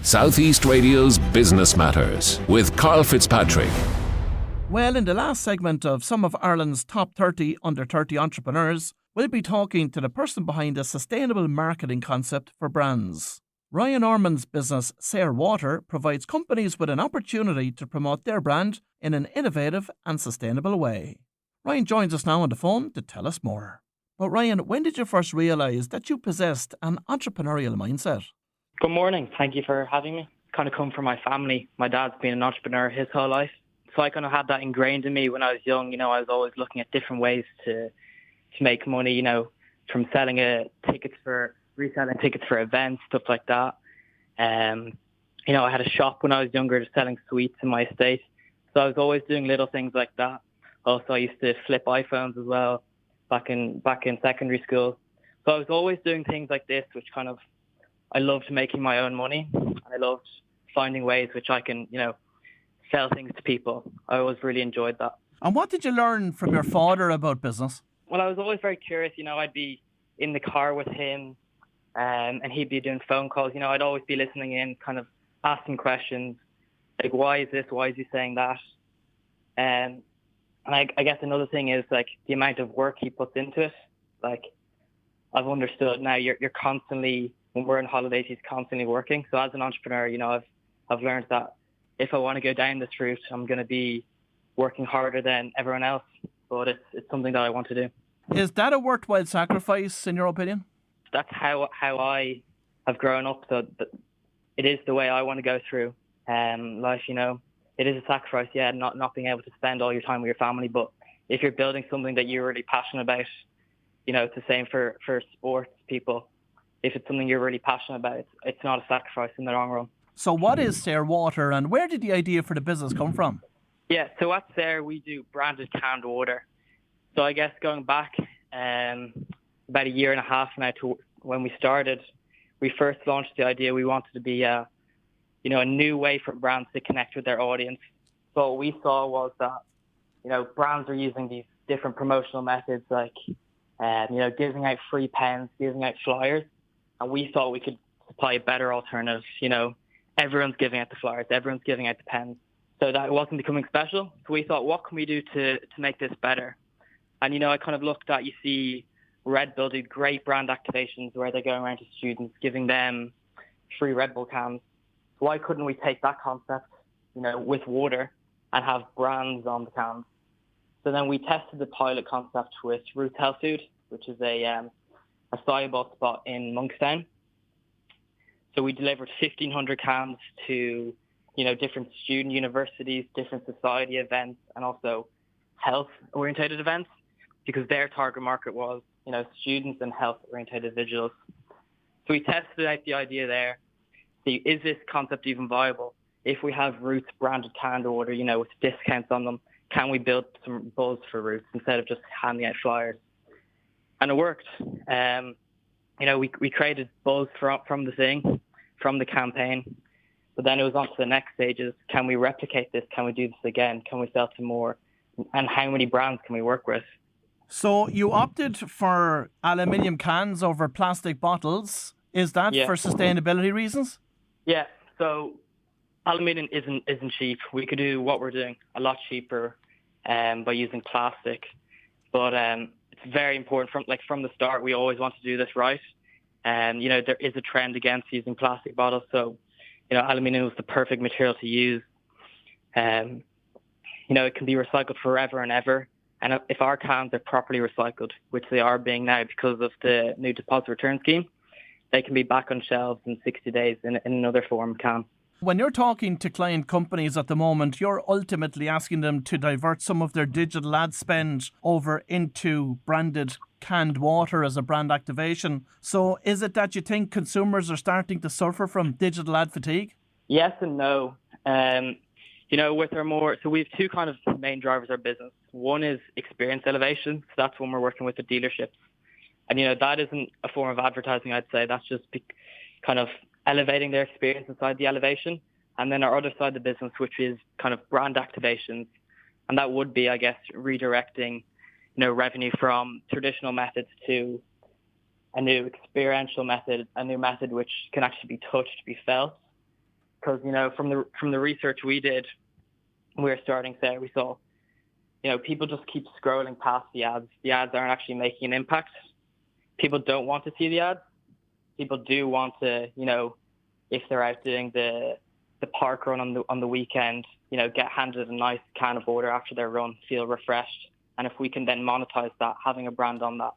Southeast Radio's Business Matters with Karl Fitzpatrick. Well, in the last segment of some of Ireland's top 30 under 30 entrepreneurs, we'll be talking to the person behind a sustainable marketing concept for brands. Ryan Ormonde's business, Saor Water, provides companies with an opportunity to promote their brand in an innovative and sustainable way. Ryan joins us now on the phone to tell us more. But Ryan, when did you first realise that you possessed an entrepreneurial mindset? Good morning. Thank you for having me. Kind of come from my family. My dad's been an entrepreneur his whole life. So I kind of had that ingrained in me when I was young. I was always looking at different ways to make money, from selling reselling tickets for events, stuff like that. I had a shop when I was younger just selling sweets in my estate. So I was always doing little things like that. Also, I used to flip iPhones as well back in secondary school. So I was always doing things like this, which I loved making my own money. I loved finding ways which I can, sell things to people. I always really enjoyed that. And what did you learn from your father about business? Well, I was always very curious. I'd be in the car with him and he'd be doing phone calls. I'd always be listening in, kind of asking questions like, why is this? Why is he saying that? And I guess another thing is the amount of work he puts into it. I've understood now you're constantly, when we're on holidays, he's constantly working. So as an entrepreneur, I've learned that if I want to go down this route, I'm going to be working harder than everyone else. But it's something that I want to do. Is that a worthwhile sacrifice, in your opinion? That's how I have grown up. So it is the way I want to go through life. It is a sacrifice, not being able to spend all your time with your family. But if you're building something that you're really passionate about, it's the same for sports people. If it's something you're really passionate about, it's not a sacrifice in the long run. So what is Saor Water and where did the idea for the business come from? Yeah, so at Saor we do branded canned water. So I guess going back about a year and a half now to when we started, we first launched the idea we wanted to be a new way for brands to connect with their audience. So what we saw was that, brands are using these different promotional methods like, giving out free pens, giving out flyers. And we thought we could supply a better alternative. Everyone's giving out the flyers, everyone's giving out the pens. So that it wasn't becoming special. So we thought, what can we do to make this better? And, I kind of looked at, you see Red Bull do great brand activations where they're going around to students, giving them free Red Bull cans. Why couldn't we take that concept, with water and have brands on the cans? So then we tested the pilot concept with Roots Health Food, which is a soluble spot in Monkstown. So we delivered 1,500 cans to, different student universities, different society events, and also health-orientated events, because their target market was, students and health-orientated individuals. So we tested out the idea there. See, is this concept even viable? If we have Roots branded canned water, with discounts on them, can we build some buzz for Roots instead of just handing out flyers? And it worked. We created buzz from the campaign, but then it was on to the next stages. Can we replicate this? Can we do this again? Can we sell to more? And how many brands can we work with? So you opted for aluminium cans over plastic bottles. Is that for sustainability reasons? Yeah. So aluminium isn't cheap. We could do what we're doing a lot cheaper by using plastic, but it's very important from the start. We always want to do this right. There is a trend against using plastic bottles. So, aluminium is the perfect material to use. It can be recycled forever and ever. And if our cans are properly recycled, which they are being now because of the new deposit return scheme, they can be back on shelves in 60 days in another form can. When you're talking to client companies at the moment, you're ultimately asking them to divert some of their digital ad spend over into branded canned water as a brand activation. So is it that you think consumers are starting to suffer from digital ad fatigue? Yes and no. So we have two kind of main drivers of our business. One is experience elevation. So that's when we're working with the dealerships. And, that isn't a form of advertising, I'd say. That's just kind of elevating their experience inside the elevation. And then our other side of the business, which is kind of brand activations. And that would be, I guess, redirecting, revenue from traditional methods to a new experiential method, a new method which can actually be touched, be felt. because, from the research we did, we were starting there, we saw, people just keep scrolling past the ads. The ads aren't actually making an impact. People don't want to see the ads. People do want to, if they're out doing the park run on the weekend, get handed a nice can of water after their run, feel refreshed. And if we can then monetize that, having a brand on that,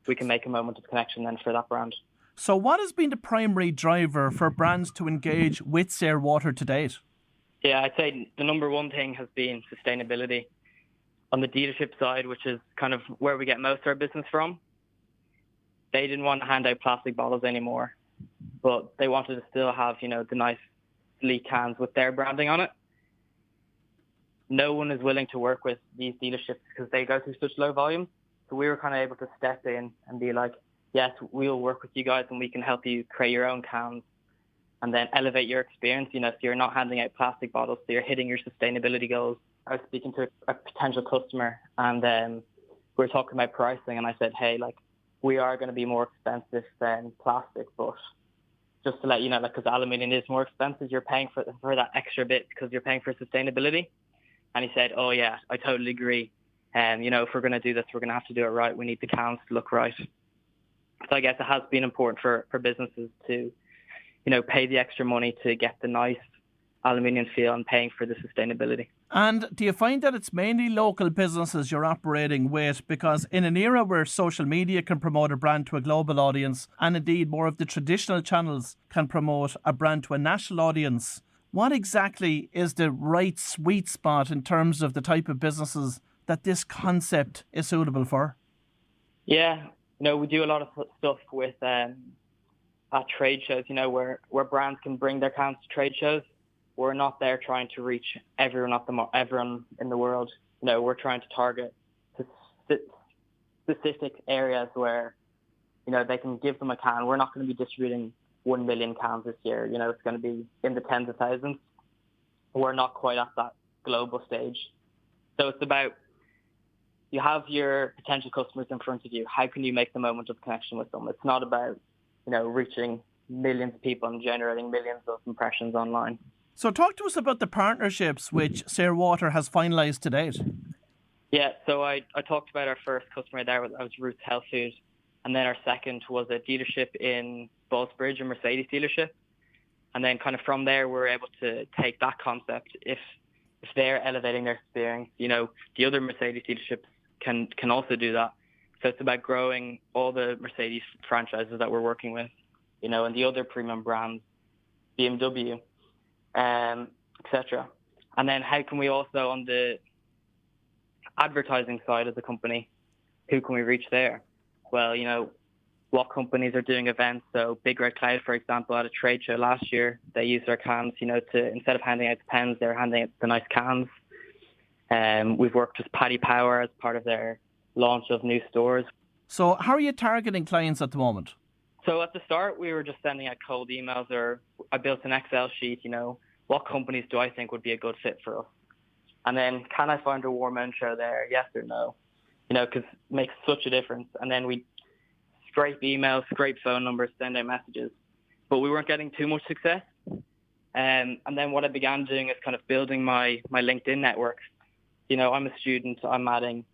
we can make a moment of connection then for that brand. So what has been the primary driver for brands to engage with Saor Water to date? Yeah, I'd say the number one thing has been sustainability. On the dealership side, which is kind of where we get most of our business from, they didn't want to hand out plastic bottles anymore, but they wanted to still have, the nice sleek cans with their branding on it. No one is willing to work with these dealerships because they go through such low volumes. So we were kind of able to step in and be like, yes, we'll work with you guys and we can help you create your own cans and then elevate your experience, so you're not handing out plastic bottles, so you're hitting your sustainability goals. I was speaking to a potential customer and we were talking about pricing and I said, hey, we are going to be more expensive than plastic, but just to let you know, because aluminium is more expensive, you're paying for that extra bit because you're paying for sustainability. And he said, oh yeah, I totally agree. And, if we're going to do this, we're going to have to do it right. We need the cans to look right. So I guess it has been important for businesses to, pay the extra money to get the nice aluminium feel and paying for the sustainability. And do you find that it's mainly local businesses you're operating with? Because in an era where social media can promote a brand to a global audience, and indeed more of the traditional channels can promote a brand to a national audience, what exactly is the right sweet spot in terms of the type of businesses that this concept is suitable for? Yeah, we do a lot of stuff with at trade shows, where brands can bring their cans to trade shows. We're not there trying to reach everyone in the world. We're trying to target specific areas where, they can give them a can. We're not going to be distributing 1 million cans this year. It's going to be in the tens of thousands. We're not quite at that global stage. So it's about, you have your potential customers in front of you. How can you make the moment of connection with them? It's not about, reaching millions of people and generating millions of impressions online. So talk to us about the partnerships which Saor Water has finalised to date. Yeah, so I talked about our first customer there, that was Roots Health Food. And then our second was a dealership in Ballsbridge, a Mercedes dealership. And then kind of from there, we're able to take that concept. If they're elevating their experience, the other Mercedes dealerships can also do that. So it's about growing all the Mercedes franchises that we're working with, and the other premium brands, BMW, etc. And then how can we also, on the advertising side of the company, who can we reach there? Well, what companies are doing events. So Big Red Cloud, for example, at a trade show last year, they used their cans, to, instead of handing out the pens, they're handing out the nice cans. We've worked with Paddy Power as part of their launch of new stores. So how are you targeting clients at the moment? So at the start, we were just sending out cold emails, or I built an Excel sheet, what companies do I think would be a good fit for us? And then, can I find a Ormonde show there? Yes or no? Because it makes such a difference. And then we scrape emails, scrape phone numbers, send out messages. But we weren't getting too much success. And then what I began doing is kind of building my LinkedIn network. I'm a student. I'm adding,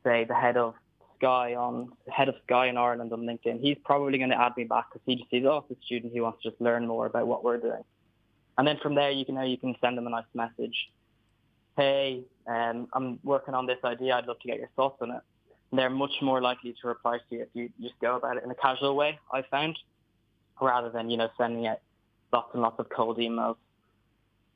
say, the head of Sky in Ireland on LinkedIn. He's probably going to add me back because he just sees, it's a student who wants to just learn more about what we're doing. And then from there, you can send them a nice message. Hey, I'm working on this idea. I'd love to get your thoughts on it. And they're much more likely to reply to you if you just go about it in a casual way, I found, rather than, sending out lots and lots of cold emails.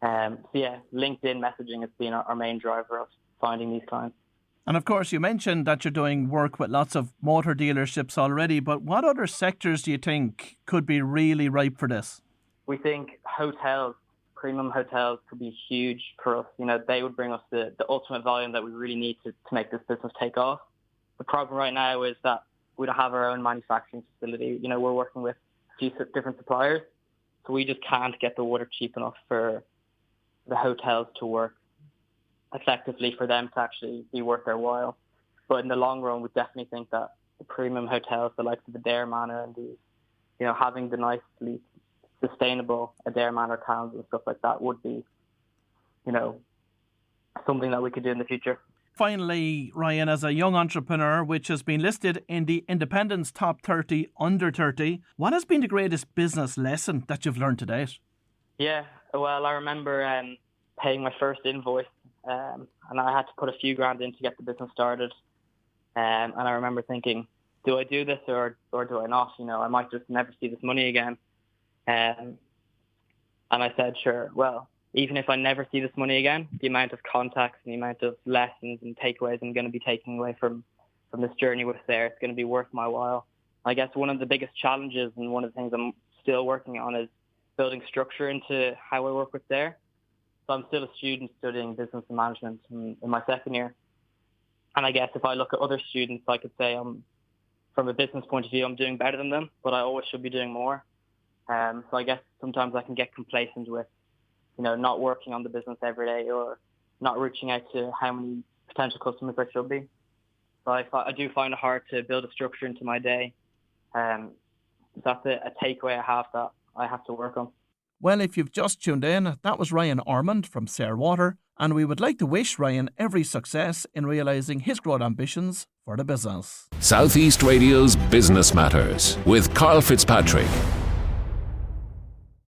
LinkedIn messaging has been our main driver of finding these clients. And of course, you mentioned that you're doing work with lots of motor dealerships already, but what other sectors do you think could be really ripe for this? We think hotels, premium hotels, could be huge for us. They would bring us the ultimate volume that we really need to make this business take off. The problem right now is that we don't have our own manufacturing facility. We're working with a few different suppliers, so we just can't get the water cheap enough for the hotels to work effectively, for them to actually be worth their while. But in the long run, we definitely think that the premium hotels, the likes of the Dare Manor and these, having the nice sleek sustainable Adair Manor cans and stuff like that would be, something that we could do in the future. Finally, Ryan, as a young entrepreneur which has been listed in the Independent's Top 30 Under 30, what has been the greatest business lesson that you've learned to date? Yeah, well, I remember paying my first invoice, and I had to put a few grand in to get the business started. And I remember thinking, do I do this or do I not? I might just never see this money again. And I said, sure, well, even if I never see this money again, the amount of contacts and the amount of lessons and takeaways I'm going to be taking away from this journey with Saor, it's going to be worth my while. I guess one of the biggest challenges and one of the things I'm still working on is building structure into how I work with Saor. So I'm still a student studying business and management in my second year. And I guess if I look at other students, I could say from a business point of view, I'm doing better than them, but I always should be doing more. So I guess sometimes I can get complacent with not working on the business every day or not reaching out to how many potential customers I should be. So I do find it hard to build a structure into my day. That's a takeaway I have that I have to work on. Well, if you've just tuned in, that was Ryan Ormonde from Saor Water, and we would like to wish Ryan every success in realising his growth ambitions for the business. Southeast Radio's Business Matters with Karl Fitzpatrick.